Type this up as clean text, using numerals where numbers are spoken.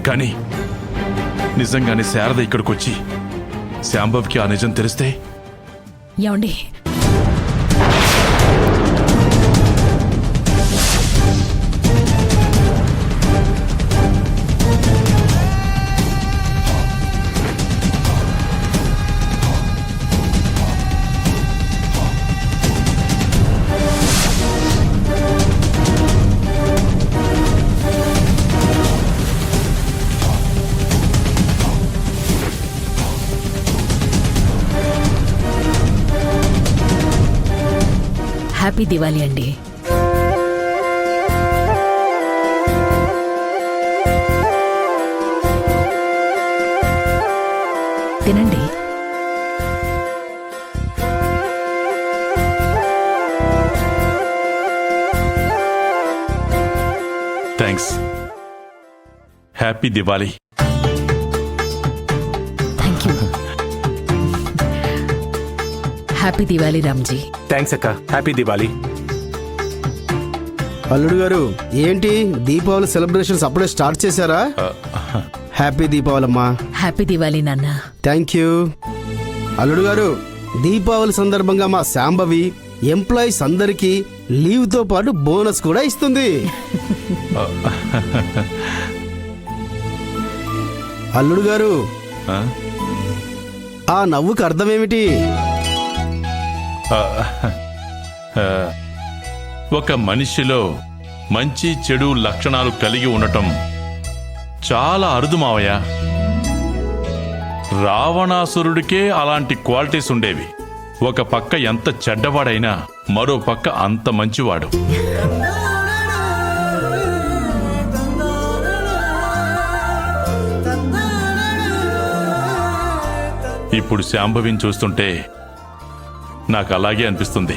కానీ నిజంగానే శారద ఇక్కడికొచ్చి శాంభవికి ఆ నిజం తెలిస్తే? ఏమండి, హ్యాపీ దివాళీ అండి. తినండి. Thanks. Happy Diwali. Thank you. Happy Diwali Ramji. Thanks అక్క. హ్యాపీ దివాళీ. అల్లుడు గారు, ఏంటి దీపావళి సెలబ్రేషన్స్ అప్పుడే స్టార్ట్ చేశారా? హ్యాపీ దీపావళి అమ్మా. హ్యాపీ దివాళీ నాన్న. Thank you. అల్లుడు గారు, దీపావళి సందర్భంగా మా శాంభవి ఎంప్లాయీస్ అందరికీ లీవ్ తో పాటు బోనస్ కూడా ఇస్తుంది. అల్లుడు గారు, ఆ నవ్వుకి అర్థమేమిటి? ఒక మనిషిలో మంచి చెడు లక్షణాలు కలిగి ఉండటం చాలా అరుదు మావయ్య. రావణాసురుడికే అలాంటి క్వాలిటీస్ ఉండేవి. ఒక పక్క ఎంత చెడ్డవాడైనా మరో పక్క అంత మంచివాడు. ఇప్పుడు శాంభవిని చూస్తుంటే నాకు అలాగే అనిపిస్తుంది.